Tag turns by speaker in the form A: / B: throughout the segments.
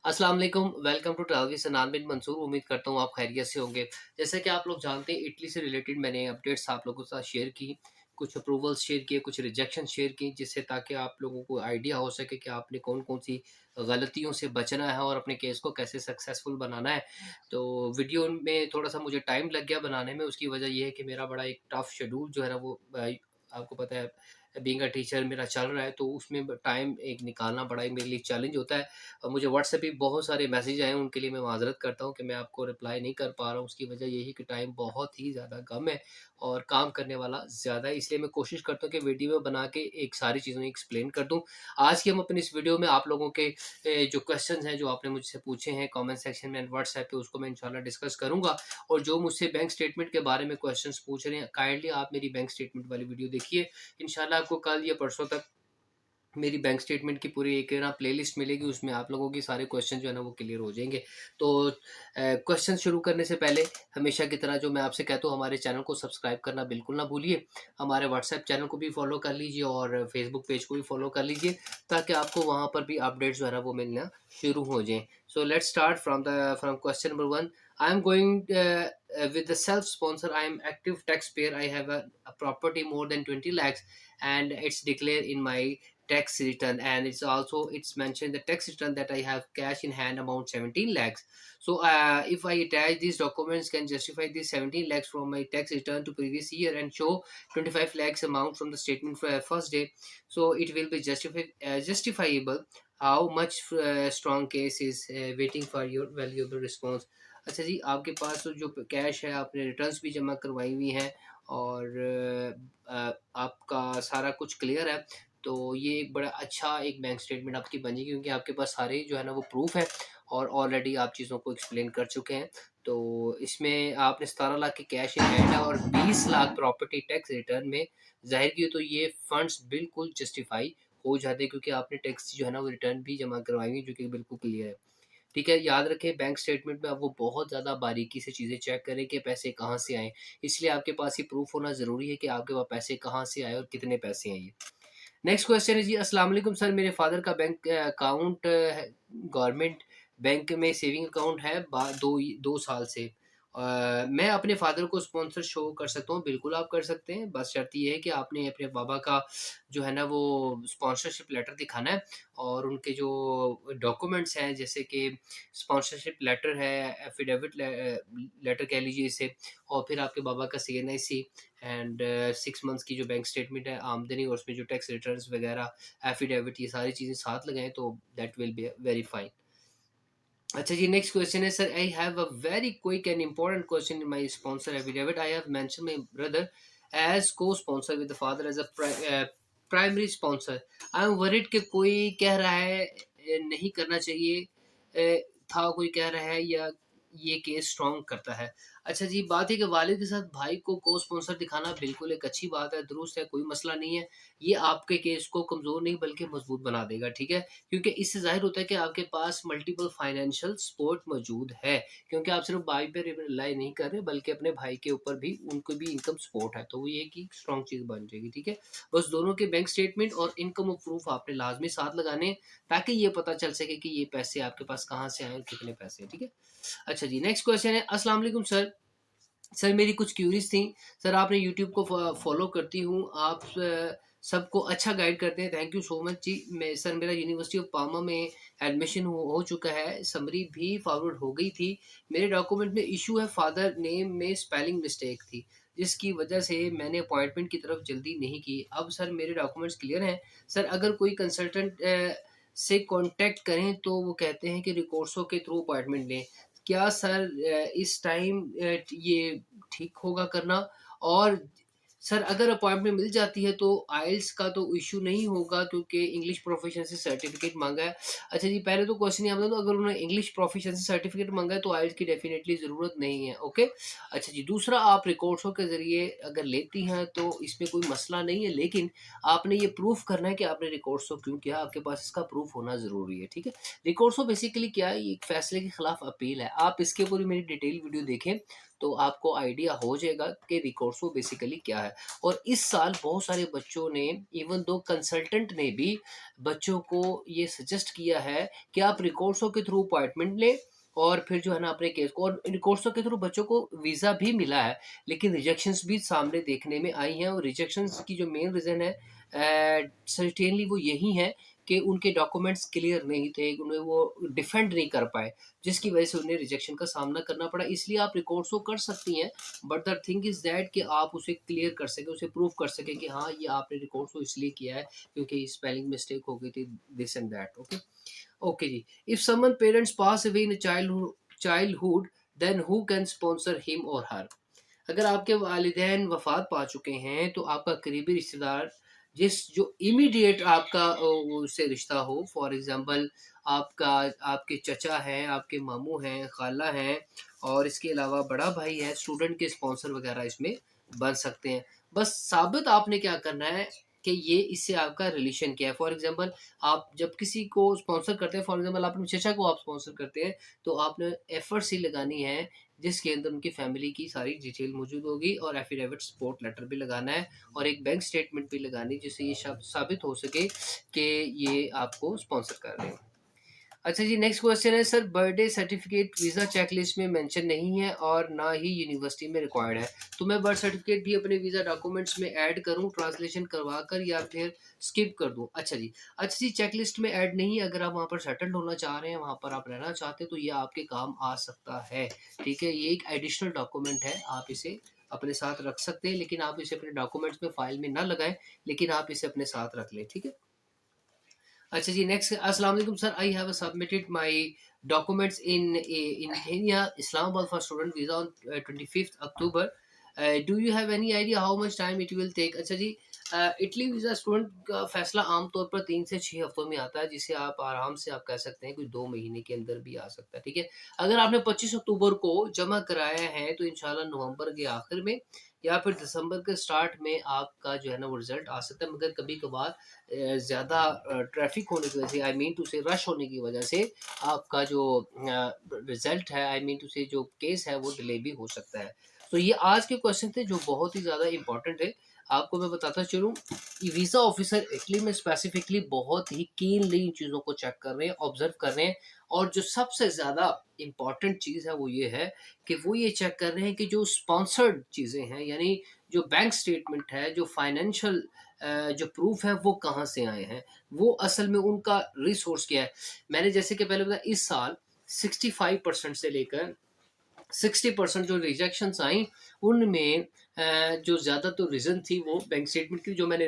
A: अस्सलाम वालेकुम, welcome to travel with सनान बिन मंसूर। उम्मीद करता हूँ आप खैरियत से होंगे। जैसा कि आप लोग जानते हैं, इटली से रिलेटेड मैंने अपडेट्स आप लोगों के साथ शेयर की, कुछ अप्रूवल्स शेयर किए, कुछ रिजेक्शन शेयर की, जिससे ताकि आप लोगों को आइडिया हो सके कि आपने कौन-कौन सी गलतियों से बचना है और अपने केस को कैसे सक्सेसफुल बनाना है। तो वीडियो में थोड़ा-सा मुझे टाइम लग गया बनाने में, उसकी वजह ये है कि मेरा बड़ा एक टफ शेड्यूल जो है ना वो आपको पता है बीइंग अ टीचर मेरा चल रहा है, तो उसमें टाइम एक निकालना बड़ा ही मेरे लिए चैलेंज होता है। मुझे व्हाट्सएप पे बहुत सारे मैसेज आए हैं, उनके लिए मैं माज़रत करता हूँ कि मैं आपको रिप्लाई नहीं कर पा रहा हूँ। उसकी वजह यही है कि टाइम बहुत ही ज़्यादा कम है और काम करने वाला ज़्यादा है, इसलिए मैं कोशिश करता हूँ कि वीडियो में बना के एक सारी चीज़ें एक्सप्लेन कर दूँ। आज की हम अपनी इस वीडियो में आप लोगों के जो क्वेश्चंस हैं, जो आपने मुझसे पूछे हैं कमेंट सेक्शन में एंड व्हाट्सएप पे, उसको मैं इंशाल्लाह डिस्कस करूँगा। और जो मुझसे बैंक स्टेटमेंट के बारे में क्वेश्चंस पूछ रहे हैं, काइंडली आप मेरी बैंक स्टेटमेंट वाली वीडियो देखिए। इंशाल्लाह आपको कल या परसों तक मेरी बैंक स्टेटमेंट की पूरी एक ना प्लेलिस्ट मिलेगी, उसमें आप लोगों के सारे क्वेश्चन जो है ना वो क्लियर हो जाएँगे। तो क्वेश्चन शुरू करने से पहले हमेशा की तरह जो मैं आपसे कहता हूँ, हमारे चैनल को सब्सक्राइब करना बिल्कुल ना भूलिए। हमारे व्हाट्सएप चैनल को भी फॉलो कर लीजिए और फेसबुक पेज को भी फॉलो कर लीजिए, ताकि आपको वहाँ पर भी अपडेट्स जो है ना वो मिलना शुरू हो जाएँ। So let's start from question number 1। I am going with the self sponsor. I am active taxpayer. I have a property more than 20 lakhs and it's declared in my tax return, and it's mentioned the tax return that I have cash in hand amount 17 lakhs. So if I attach these documents, can justify this 17 lakhs from my tax return to previous year and show 25 lakhs amount from the statement for first day, so it will be justifiable. How much strong case is waiting for your valuable response. अच्छा जी, आपके पास तो जो cash है, आपने returns भी जमा करवाई हुई हैं और आपका सारा कुछ क्लियर है, तो ये एक बड़ा अच्छा एक बैंक स्टेटमेंट आपकी बनेगी, क्योंकि आपके पास सारे जो है ना वो प्रूफ है और ऑलरेडी आप चीज़ों को एक्सप्लेन कर चुके हैं। तो इसमें आपने 17 लाख की कैश इन हैंड है और 20 लाख प्रॉपर्टी टैक्स रिटर्न में ज़ाहिर की, तो ये फंड्स बिल्कुल जस्टिफाई हो जाते हैं, क्योंकि आपने टैक्स जो है ना वो रिटर्न भी जमा करवाई हुई, जो कि बिल्कुल क्लियर है। ठीक है, याद रखें बैंक स्टेटमेंट में आप वो बहुत ज़्यादा बारीकी से चीज़ें चेक करें कि पैसे कहाँ से आए। इसलिए आपके पास ये प्रूफ होना ज़रूरी है कि आपके पास पैसे कहाँ से आए और कितने पैसे हैं ये। नेक्स्ट क्वेश्चन है जी, अस्सलाम वालेकुम सर, मेरे फादर का बैंक अकाउंट है, गवर्नमेंट बैंक में सेविंग अकाउंट है 2 साल से। मैं अपने फादर को स्पॉन्सर शो कर सकता हूँ? बिल्कुल आप कर सकते हैं, बस शर्त ये है कि आपने अपने बाबा का जो है ना वो स्पॉन्सरशिप लेटर दिखाना है और उनके जो डॉक्यूमेंट्स हैं, जैसे कि स्पॉन्सरशिप लेटर है, एफिडेविट लेटर कह लीजिए इसे, और फिर आपके बाबा का सीएनआईसी एंड 6 मंथ्स की जो बैंक स्टेटमेंट है आमदनी, और उसमें जो टैक्स रिटर्न्स वगैरह, एफिडेविट, ये सारी चीज़ें साथ लगाएँ तो that will be very fine. अच्छा जी, नेक्स्ट क्वेश्चन है sir, I have a very quick and important question in my sponsor affidavit. I have mention my brother as co-sponsor with the father as primary sponsor. I am worried कि कोई कह रहा है नहीं करना चाहिए, था कोई कह रहा है, या ये केस स्ट्रॉन्ग करता है। अच्छा जी, बात है कि वालिद के साथ भाई को को-स्पॉन्सर दिखाना बिल्कुल एक अच्छी बात है, दुरुस्त है, कोई मसला नहीं है। ये आपके केस को कमज़ोर नहीं बल्कि मज़बूत बना देगा, ठीक है? क्योंकि इससे ज़ाहिर होता है कि आपके पास मल्टीपल फाइनेंशियल सपोर्ट मौजूद है, क्योंकि आप सिर्फ भाई पे रिलाई नहीं कर रहे, बल्कि अपने भाई के ऊपर भी उनको भी इनकम सपोर्ट है, तो वो ये कि स्ट्रॉन्ग चीज़ बन जाएगी, ठीक है। बस दोनों के बैंक स्टेटमेंट और इनकम प्रूफ आपने लाजमी साथ लगाने हैं, ताकि ये पता चल सके कि ये पैसे आपके पास कहाँ से आए और कितने पैसे हैं, ठीक है। अच्छा जी, नेक्स्ट क्वेश्चन है, अस्सलाम वालेकुम सर। सर मेरी कुछ क्यूरीज थी। सर आपने यूट्यूब को फॉलो करती हूँ, आप सबको अच्छा गाइड करते हैं, थैंक यू सो मच जी। मैं सर, मेरा यूनिवर्सिटी ऑफ पामा में एडमिशन हो चुका है, समरी भी फॉरवर्ड हो गई थी। मेरे डॉक्यूमेंट में इशू है, फादर नेम में स्पेलिंग मिस्टेक थी, जिसकी वजह से मैंने अपॉइंटमेंट की तरफ जल्दी नहीं की। अब सर मेरे डॉक्यूमेंट्स क्लियर हैं। सर अगर कोई कंसल्टेंट से कांटेक्ट करें तो वो कहते हैं कि रिकोर्सो के थ्रू अपॉइंटमेंट लें। क्या सर इस टाइम ये ठीक होगा करना? और सर अगर अपॉइंटमेंट मिल जाती है तो आइल्स का तो इश्यू नहीं होगा, क्योंकि इंग्लिश प्रोफिशिएंसी सर्टिफिकेट माँगा है। अच्छा जी, पहले तो क्वेश्चन ये आता है, तो अगर उन्होंने इंग्लिश प्रोफिशिएंसी सर्टिफिकेट माँगा है तो आइल्स की डेफिनिटली ज़रूरत नहीं है, ओके। अच्छा जी, दूसरा, आप रिकोर्सो के ज़रिए अगर लेती हैं तो इसमें कोई मसला नहीं है, लेकिन आपने ये प्रूफ़ करना है कि आपने रिकोर्सो क्यों किया, आपके पास इसका प्रूफ़ होना ज़रूरी है, ठीक है। रिकोर्सो बेसिकली क्या है, ये एक फैसले के खिलाफ अपील है। आप इसके ऊपर भी मेरी डिटेल वीडियो देखें, तो आपको आइडिया हो जाएगा कि रिकोर्सो बेसिकली क्या है। और इस साल बहुत सारे बच्चों ने, इवन दो कंसल्टेंट ने भी बच्चों को ये सजेस्ट किया है कि आप रिकोर्सो के थ्रू अपॉइंटमेंट लें और फिर जो है ना अपने केस को, और रिकोर्सो के थ्रू बच्चों को वीज़ा भी मिला है, लेकिन रिजेक्शंस भी सामने देखने में आई हैं। और रिजेक्शंस की जो मेन रीज़न है सर्टेनली वो यही है कि उनके डॉक्यूमेंट्स क्लियर नहीं थे, उन्हें वो डिफेंड नहीं कर पाए, जिसकी वजह से उन्हें रिजेक्शन का सामना करना पड़ा। इसलिए आप रिकॉर्ड्स तो कर सकती हैं, but the thing is that कि आप उसे क्लियर कर सकें, उसे प्रूव कर सकें कि हाँ, ये आपने रिकॉर्ड्स तो इसलिए किया है क्योंकि स्पेलिंग मिस्टेक हो गई थी, this and that. Okay, okay जी। If someone parents pass away in childhood then who can sponsor him और हर? अगर आपके वालिदैन वफ़ात पा चुके हैं, तो आपका करीबी रिश्तेदार जिस जो इमीडिएट आपका उससे रिश्ता हो, फॉर एग्ज़ाम्पल आपका आपके चचा हैं, आपके मामू हैं, खाला हैं और इसके अलावा बड़ा भाई है, स्टूडेंट के स्पॉन्सर वग़ैरह इसमें बन सकते हैं। बस साबित आपने क्या करना है कि ये इससे आपका रिलेशन क्या है। फॉर एग्ज़ाम्पल आप जब किसी को स्पॉन्सर करते हैं, फॉर एग्ज़ाम्पल अपने चचा को आप स्पॉन्सर करते हैं, तो आपने एफर्ट्स ही लगानी है जिसके अंदर उनकी फैमिली की सारी डिटेल मौजूद होगी और एफिडेविट सपोर्ट लेटर भी लगाना है और एक बैंक स्टेटमेंट भी लगानी है जिससे ये साबित हो सके कि ये आपको स्पॉन्सर कर रहे हैं। अच्छा जी, नेक्स्ट क्वेश्चन है sir, birthday certificate visa checklist में मेंशन नहीं है और ना ही यूनिवर्सिटी में रिक्वायर्ड है, तो मैं बर्थ सर्टिफिकेट भी अपने वीज़ा डॉक्यूमेंट्स में ऐड करूं ट्रांसलेशन करवा कर या फिर स्किप कर दूं? अच्छा जी, चेकलिस्ट में ऐड नहीं है। अगर आप वहां पर सेटल्ड होना चाह रहे हैं, वहां पर आप रहना चाहते हैं, तो ये आपके काम आ सकता है। ठीक है, ये एक एडिशनल डॉक्यूमेंट है, आप इसे अपने साथ रख सकते हैं, लेकिन आप इसे अपने डॉक्यूमेंट्स में फाइल में ना लगाएं, लेकिन आप इसे अपने साथ रख लें। ठीक है। अच्छा जी, नेक्स्ट, अस्सलाम वालेकुम sir, I have submitted my documents in Kenya Islamabad for student visa on 25th October. Do you have any idea how much time it will take? अच्छा जी, इटली वीज़ा स्टूडेंट का फैसला आमतौर पर 3 से 6 हफ्तों में आता है, जिसे आप आराम से आप कह सकते हैं कि 2 महीने के अंदर भी आ सकता है। ठीक है, अगर आपने 25 अक्टूबर को जमा कराया है तो इंशाल्लाह नवंबर के आखिर में या फिर दिसंबर के स्टार्ट में आपका जो है ना वो रिजल्ट आ सकता है। मगर कभी कभार ज़्यादा ट्रैफिक होने की वजह से, आई मीन टू से रश होने की वजह से आपका जो रिज़ल्ट है, आई मीन टू से जो केस है वो डिले भी हो सकता है। तो ये आज के क्वेश्चन थे जो बहुत ही ज़्यादा इम्पोर्टेंट है। आपको मैं बताता चलूँ, वीज़ा ऑफिसर इटली में स्पेसिफिकली बहुत ही कीनली इन चीज़ों को चेक कर रहे हैं, ऑब्जर्व कर रहे हैं। और जो सबसे ज़्यादा इम्पॉर्टेंट चीज़ है वो ये है कि वो ये चेक कर रहे हैं कि जो स्पॉन्सर्ड चीज़ें हैं, यानी जो बैंक स्टेटमेंट है, जो फाइनेंशियल जो प्रूफ है वो कहाँ से आए हैं, वो असल में उनका रिसोर्स क्या है। मैंने जैसे कि पहले बताया, इस साल 65% से लेकर 60% जो रिजेक्शंस आई, उनमें जो ज़्यादा तो रीज़न थी वो बैंक स्टेटमेंट की, जो मैंने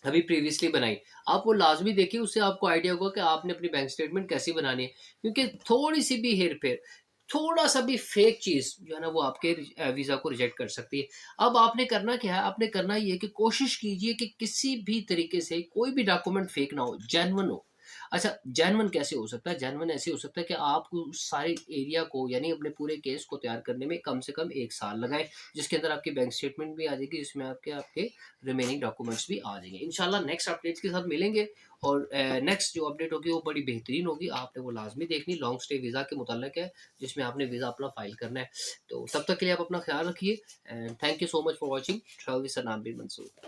A: अभी प्रीवियसली बनाई। आप वो लाज़मी देखिए, उससे आपको आइडिया होगा कि आपने अपनी बैंक स्टेटमेंट कैसी बनानी है। क्योंकि थोड़ी-सी भी हेर-फेर, थोड़ा-सा भी फेक चीज़ जो है ना वो आपके वीज़ा को रिजेक्ट कर सकती है। अब आपने करना क्या है, आपने करना ये है कि कोशिश कीजिए कि किसी भी तरीके से कोई भी डॉक्यूमेंट फेक ना हो, जेन्युइन हो। अच्छा, जेन्युइन कैसे हो सकता है? जेन्युइन ऐसे हो सकता है कि आप उस सारे एरिया को, यानी अपने पूरे केस को तैयार करने में कम से कम 1 साल लगाएँ, जिसके अंदर आपकी बैंक स्टेटमेंट भी आ जाएगी, जिसमें आपके आपके रिमेनिंग डॉक्यूमेंट्स भी आ जाएँगे। इंशाल्लाह नेक्स्ट अपडेट्स के साथ मिलेंगे और नेक्स्ट जो अपडेट होगी वो बड़ी बेहतरीन होगी। आपने वो लाज़मी देखनी, लॉन्ग स्टे वीज़ा के मुताल्लिक है, जिसमें आपने वीज़ा अपना फ़ाइल करना है। तो तब तक के लिए आप अपना ख़्याल रखिए and thank you so much for watching travel with Sanam bin Mansoor.